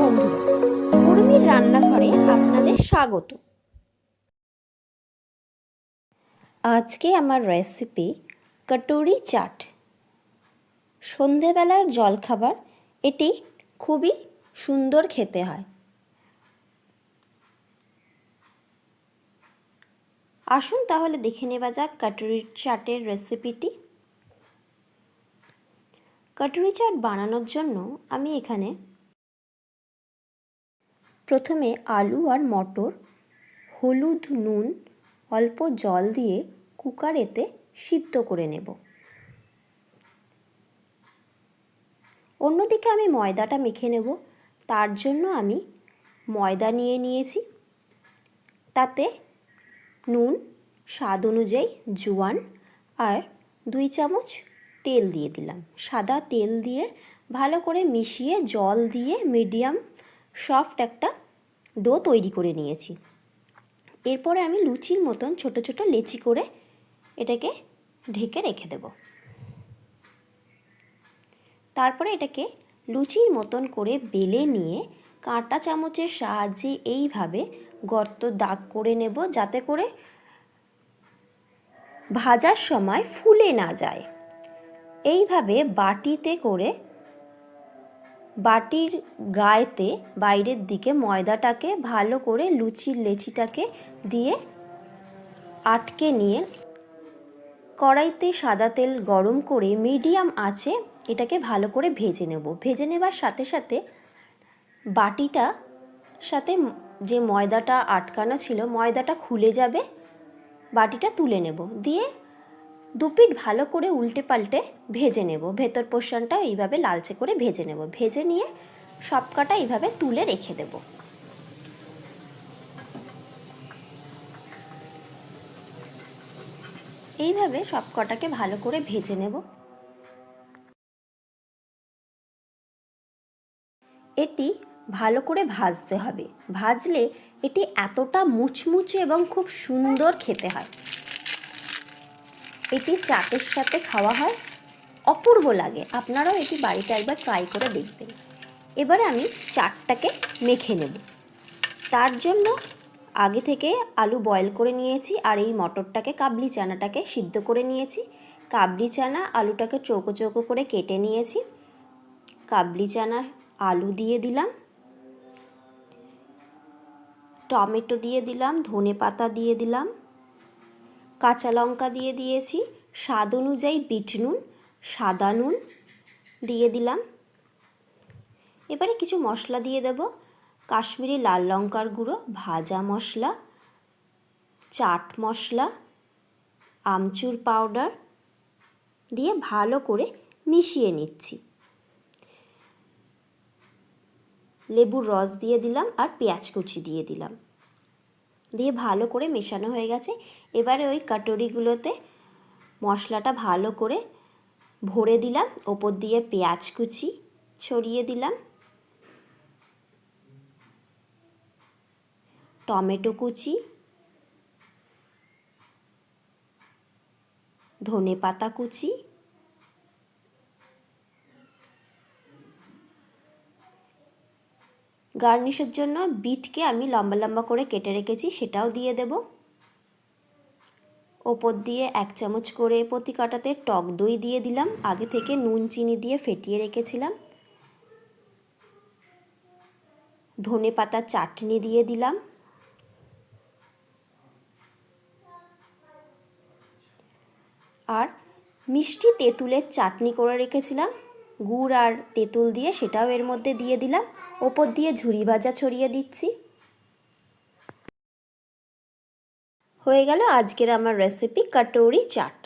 বন্ধুরা, উর্মির রান্নাঘরে আপনাদের স্বাগত। আজকে আমার রেসিপি কটুরি চাট। সন্ধেবেলার জলখাবার এটি খুবই সুন্দর খেতে হয়। আসুন তাহলে দেখে নেওয়া যাক কটুরি চাটের রেসিপিটি। কটুরি চাট বানানোর জন্য আমি এখানে প্রথমে আলু আর মটর হলুদ নুন অল্প জল দিয়ে কুকারেতে সিদ্ধ করে নেব। অন্যদিকে আমি ময়দাটা মেখে নেব। তার জন্য আমি ময়দা নিয়ে নিয়েছি, তাতে নুন, স্বাদ অনুযায়ী জোয়ান আর 2 চামচ তেল দিয়ে দিলাম। সাদা তেল দিয়ে ভালো করে মিশিয়ে জল দিয়ে মিডিয়াম সফট একটা ডো তৈরি করে নিয়েছি। এরপরে আমি লুচির মতন ছোট ছোট লেচি করে এটাকে ঢেকে রেখে দেব। তারপরে এটাকে লুচির মতন করে বেলে নিয়ে কাঁটা চামচের সাহায্যে এইভাবে গর্ত দাগ করে নেব, যাতে করে ভাজার সময় ফুলে না যায়। এইভাবে বাটিতে করে বাটির গায়েতে বাইরের দিকে ময়দাটাকে ভালো করে লুচির লেচিটাকে দিয়ে আটকে নিয়ে কড়াইতে সাদা তেল গরম করে মিডিয়াম আঁচে এটাকে ভালো করে ভেজে নেব। ভেজে নেবার সাথে সাথে বাটিটা সাথে যে ময়দাটা আটকানো ছিল ময়দাটা খুলে যাবে, বাটিটা তুলে নেব। দিয়ে দুপিঠ ভালো করে উল্টে পাল্টে ভেজে নেব। ভেতর পোর্শনটা এইভাবে লালচে করে ভেজে নেব। ভেজে নিয়ে সবকটা এইভাবে তুলে রেখে দেব। এইভাবে সবকটাকে ভালো করে ভেজে নেব। এটি ভালো করে ভাজতে হবে। ভাজলে এটি এতটা মুচমুচে এবং খুব সুন্দর খেতে হয়। এটি চাটের সাথে খাওয়া হয়, অপূর্ব লাগে। আপনারাও এটি বাড়িতে একবার ট্রাই করে দেখবেন। এবারে আমি চাটটাকে মেখে নেব। তার জন্য আগে থেকে আলু বয়েল করে নিয়েছি আর এই মটরটাকে কাবলি চানাটাকে সিদ্ধ করে নিয়েছি। কাবলি চানা আলুটাকে চৌকো চৌকো করে কেটে নিয়েছি। কাবলি চানা আলু দিয়ে দিলাম, টমেটো দিয়ে দিলাম, ধনে পাতা দিয়ে দিলাম, কাঁচা লঙ্কা দিয়ে দিয়েছি, স্বাদ অনুযায়ী বিট নুন, সাদা নুন দিয়ে দিলাম। এবারে কিছু মশলা দিয়ে দেব। কাশ্মীরি লাল লঙ্কার গুঁড়ো, ভাজা মশলা, চাট মশলা, আমচুর পাউডার দিয়ে ভালো করে মিশিয়ে নিচ্ছি। লেবুর রস দিয়ে দিলাম আর পেঁয়াজ কুচি দিয়ে দিলাম। দিয়ে ভালো করে মেশানো হয়ে গেছে। এবারে ওই কাটুরিগুলোতে মশলাটা ভালো করে ভরে দিলাম। ওপর দিয়ে পেঁয়াজ কুচি ছড়িয়ে দিলাম, টমেটো কুচি, ধনে পাতা কুচি, গার্নিশের জন্য বিটকে আমি লম্বা লম্বা করে কেটে রেখেছি, সেটাও দিয়ে দেব। ওপর দিয়ে 1 চামচ করে প্রতি কাটাতে টক দই দিয়ে দিলাম। আগে থেকে নুন চিনি দিয়ে ফেটিয়ে রেখেছিলাম। ধনে পাতার চাটনি দিয়ে দিলাম। আর মিষ্টি তেঁতুলের চাটনি করে রেখেছিলাম গুড় আর তেঁতুল দিয়ে, সেটাও এর মধ্যে দিয়ে দিলাম। ওপর দিয়ে ঝুরি ভাজা ছড়িয়ে দিচ্ছি। হয়ে গেল আজকের আমার রেসিপি কটুরি চাট।